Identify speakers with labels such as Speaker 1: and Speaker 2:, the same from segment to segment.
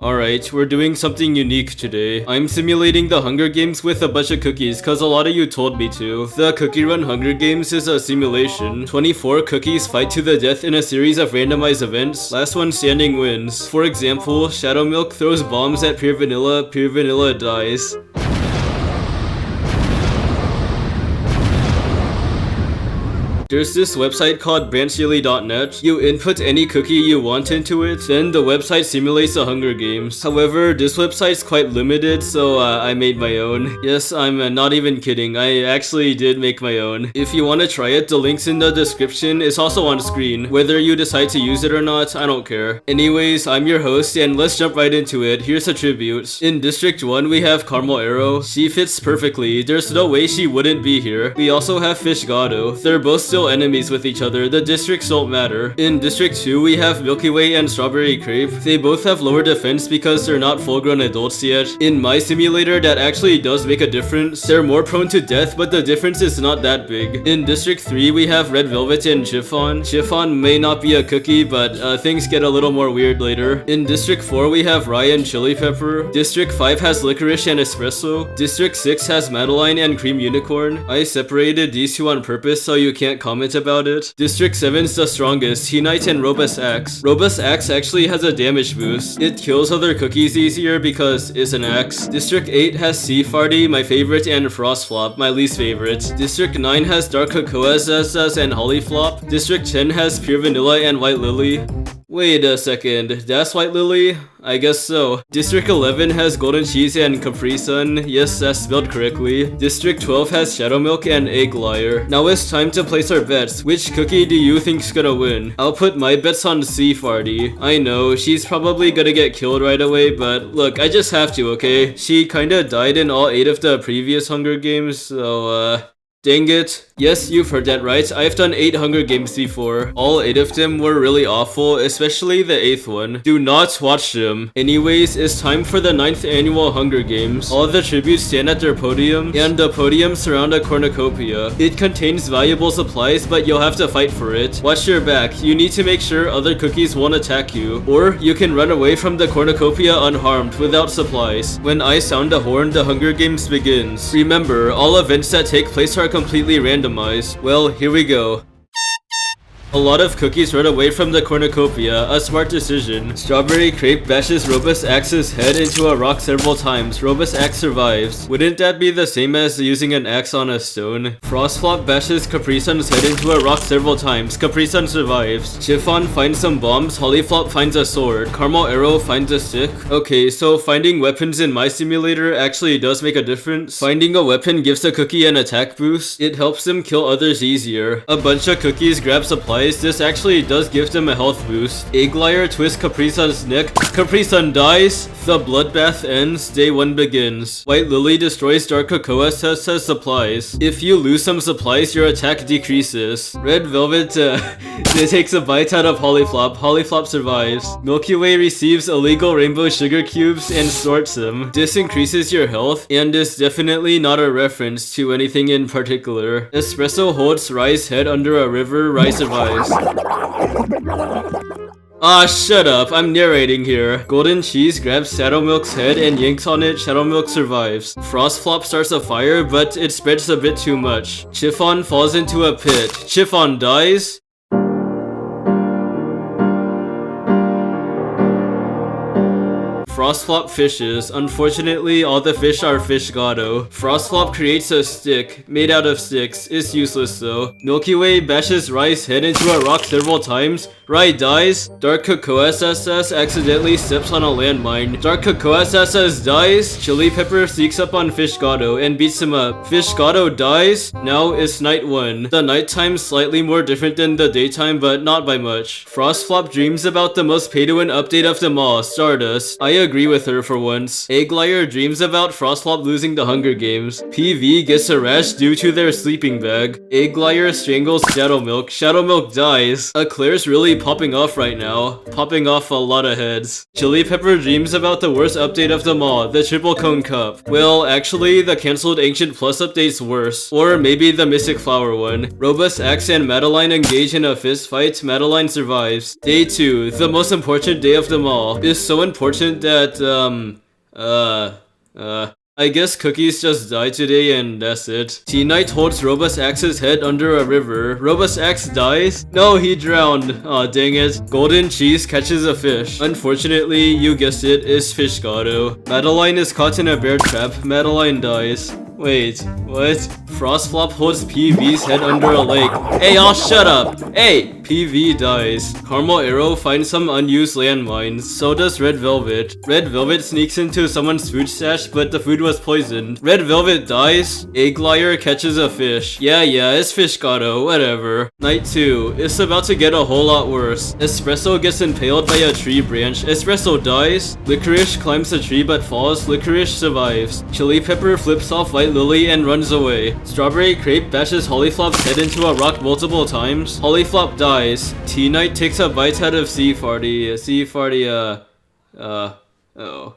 Speaker 1: Alright, we're doing something unique today. I'm simulating the Hunger Games with a bunch of cookies cause a lot of you told me to. The Cookie Run Hunger Games is a simulation. 24 cookies fight to the death in a series of randomized events. Last one standing wins. For example, Shadow Milk throws bombs at Pure Vanilla dies. There's this website called branchdaily.net. You input any cookie you want into it, then the website simulates the Hunger Games. However, this website's quite limited, so I made my own. Yes, I'm not even kidding. I actually did make my own. If you want to try it, the link's in the description. It's also on screen. Whether you decide to use it or not, I don't care. Anyways, I'm your host, and let's jump right into it. Here's a tribute. In District 1, we have Cherrow. She fits perfectly. There's no way she wouldn't be here. We also have Fish Gato. They're both still enemies with each other. The districts don't matter. In District 2, we have Milky Way and Strawberry Crepe. They both have lower defense because they're not full-grown adults yet. In my simulator, that actually does make a difference. They're more prone to death, but the difference is not that big. In District 3, we have Red Velvet and Chiffon. Chiffon may not be a cookie, but things get a little more weird later. In District 4, we have Rye and Chili Pepper. District 5 has Licorice and Espresso. District 6 has Madeline and Cream Unicorn. I separated these two on purpose so you can't comment about it. District 7's the strongest, Knight and Robust Axe. Robust Axe actually has a damage boost. It kills other cookies easier because it's an axe. District 8 has Sea Farty, my favorite, and Frost Flop, my least favorite. District 9 has Dark Cocoa Zestas and Holly Flop. District 10 has Pure Vanilla and White Lily. Wait a second, that's White Lily? I guess so. District 11 has Golden Cheese and Capri Sun. Yes, that's spelled correctly. District 12 has Shadow Milk and Egg Liar. Now it's time to place our bets. Which cookie do you think's gonna win? I'll put my bets on Sea Farty. I know, she's probably gonna get killed right away, but look, I just have to, okay? She kinda died in all 8 of the previous Hunger Games, so dang it. Yes, you've heard that right. I've done 8 Hunger Games before. All 8 of them were really awful, especially the 8th one. Do not watch them. Anyways, it's time for the 9th annual Hunger Games. All the tributes stand at their podium, and the podiums surround a cornucopia. It contains valuable supplies, but you'll have to fight for it. Watch your back. You need to make sure other cookies won't attack you, or you can run away from the cornucopia unharmed without supplies. When I sound the horn, the Hunger Games begins. Remember, all events that take place are completely randomized. Well, here we go. A lot of cookies run away from the cornucopia, a smart decision. Strawberry Crepe bashes Robust Axe's head into a rock several times. Robust Axe survives. Wouldn't that be the same as using an axe on a stone? Frostflop bashes Capri Sun's head into a rock several times. Capri Sun survives. Chiffon finds some bombs. Hollyflop finds a sword. Caramel Arrow finds a stick. Okay, so finding weapons in my simulator actually does make a difference. Finding a weapon gives a cookie an attack boost. It helps them kill others easier. A bunch of cookies grab supplies. This actually does give them a health boost. Egg Liar twists Capri Sun's neck. Capri Sun dies. The bloodbath ends. Day 1 begins. White Lily destroys Dark Cocoa Zestas supplies. If you lose some supplies, your attack decreases. Red Velvet it takes a bite out of Hollyflop. Hollyflop survives. Milky Way receives illegal rainbow sugar cubes and sorts them. This increases your health and is definitely not a reference to anything in particular. Espresso holds Rye's head under a river. Rye survives. Ah, shut up, I'm narrating here. Golden Cheese grabs Shadow Milk's head and yanks on it. Shadow Milk survives. Frostflop starts a fire, but it spreads a bit too much. Chiffon falls into a pit. Chiffon dies. Frostflop fishes. Unfortunately, all the fish are Fish Gato. Frostflop creates a stick made out of sticks. It's useless though. Milky Way bashes Rye's head into a rock several times. Rye dies. Dark Cocoa Zestas accidentally steps on a landmine. Dark Cocoa Zestas dies. Chili Pepper sneaks up on Fish Gato and beats him up. Fish Gato dies. Now it's night 1. The nighttime's slightly more different than the daytime, but not by much. Frostflop dreams about the most pay-to-win update of them all, Stardust. I agree with her for once. Egg Liar dreams about Frostflop losing the Hunger Games. PV gets a rash due to their sleeping bag. Egg Liar strangles Shadow Milk. Shadow Milk dies. Eclair's really popping off right now. Popping off a lot of heads. Chili Pepper dreams about the worst update of them all, the Triple Cone Cup. Well, actually, the cancelled Ancient Plus update's worse. Or maybe the Mystic Flower one. Robust Axe and Madeline engage in a fist fight. Madeline survives. Day 2, the most important day of them all, is so important that, I guess Cookies just died today and that's it. T-Knight holds Robust Axe's head under a river. Robust Axe dies? No, he drowned. Aw, dang it. Golden Cheese catches a fish. Unfortunately, you guessed it, is Fishgado. Madeline is caught in a bear trap. Madeline dies. Wait, what? Frostflop holds PV's head under a lake. Hey, y'all shut up! Hey! PV dies. Caramel Arrow finds some unused landmines. So does Red Velvet. Red Velvet sneaks into someone's food stash, but the food was poisoned. Red Velvet dies. Egg Liar catches a fish. Yeah, it's Fishgado, whatever. Night 2. It's about to get a whole lot worse. Espresso gets impaled by a tree branch. Espresso dies. Licorice climbs the tree but falls. Licorice survives. Chili Pepper flips off White Lily and runs away. Strawberry Crepe bashes Hollyflop's head into a rock multiple times. Hollyflop dies. T-Knight takes a bite out of Sea Farty. Oh.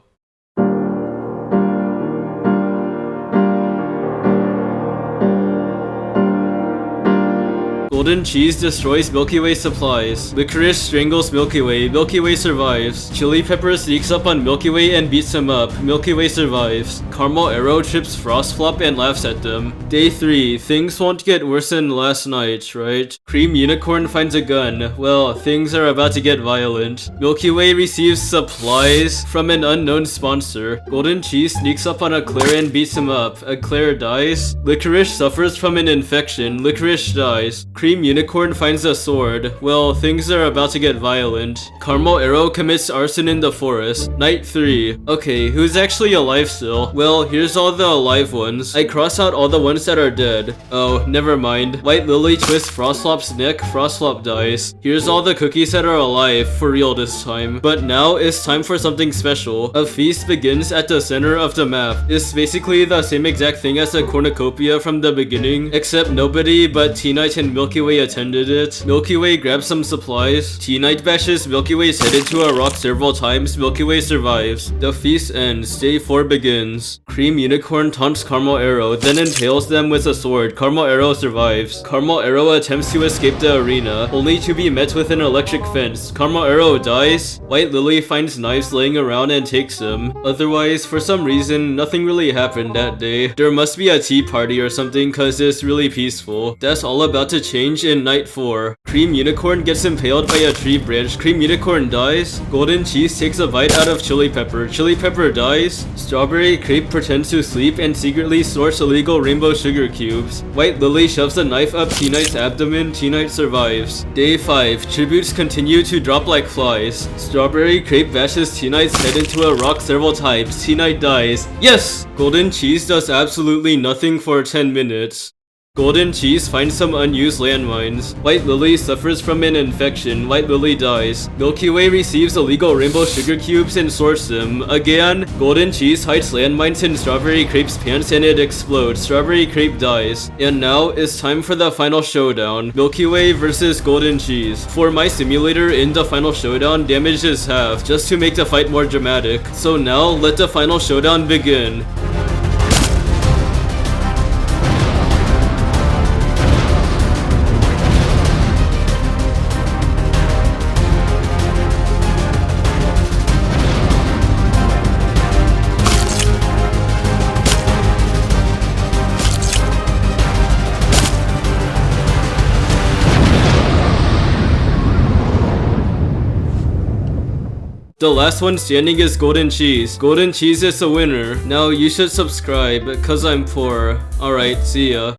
Speaker 1: Golden Cheese destroys Milky Way supplies. Licorice strangles Milky Way. Milky Way survives. Chili Pepper sneaks up on Milky Way and beats him up. Milky Way survives. Caramel Arrow trips Frostflop and laughs at them. Day 3. Things won't get worse than last night, right? Cream Unicorn finds a gun. Well, things are about to get violent. Milky Way receives supplies from an unknown sponsor. Golden Cheese sneaks up on Eclair and beats him up. Eclair dies. Licorice suffers from an infection. Licorice dies. Cream Unicorn finds a sword. Well, things are about to get violent. Caramel Arrow commits arson in the forest. Night 3. Okay, who's actually alive still? Well, here's all the alive ones. I cross out all the ones that are dead. Oh, never mind. White Lily twists Frostflop's neck. Frostflop dies. Here's all the cookies that are alive, for real this time. But now it's time for something special. A feast begins at the center of the map. It's basically the same exact thing as the cornucopia from the beginning, except nobody but T-Knight and Milky Way attended it. Milky Way grabs some supplies. T-Knight bashes Milky Way's head into a rock several times. Milky Way survives. The feast ends. Day 4 begins. Cream Unicorn taunts Caramel Arrow, then impales them with a sword. Caramel Arrow survives. Caramel Arrow attempts to escape the arena, only to be met with an electric fence. Caramel Arrow dies. White Lily finds knives laying around and takes them. Otherwise, for some reason, nothing really happened that day. There must be a tea party or something cause it's really peaceful. That's all about to change in Night 4. Cream Unicorn gets impaled by a tree branch. Cream Unicorn dies. Golden Cheese takes a bite out of Chili Pepper. Chili Pepper dies. Strawberry Crepe pretends to sleep and secretly snorts illegal rainbow sugar cubes. White Lily shoves a knife up T-Knight's abdomen. T-Knight survives. Day 5. Tributes continue to drop like flies. Strawberry Crepe bashes T-Knight's head into a rock several times. T-Knight dies. Yes! Golden Cheese does absolutely nothing for 10 minutes. Golden Cheese finds some unused landmines. White Lily suffers from an infection. White Lily dies. Milky Way receives illegal rainbow sugar cubes and sorts them. Again, Golden Cheese hides landmines in Strawberry Crepe's pants and it explodes. Strawberry Crepe dies. And now it's time for the final showdown. Milky Way versus Golden Cheese. For my simulator, in the final showdown, damage is half, just to make the fight more dramatic. So now, let the final showdown begin. The last one standing is Golden Cheese. Golden Cheese is the winner. Now you should subscribe, cause I'm poor. Alright, see ya.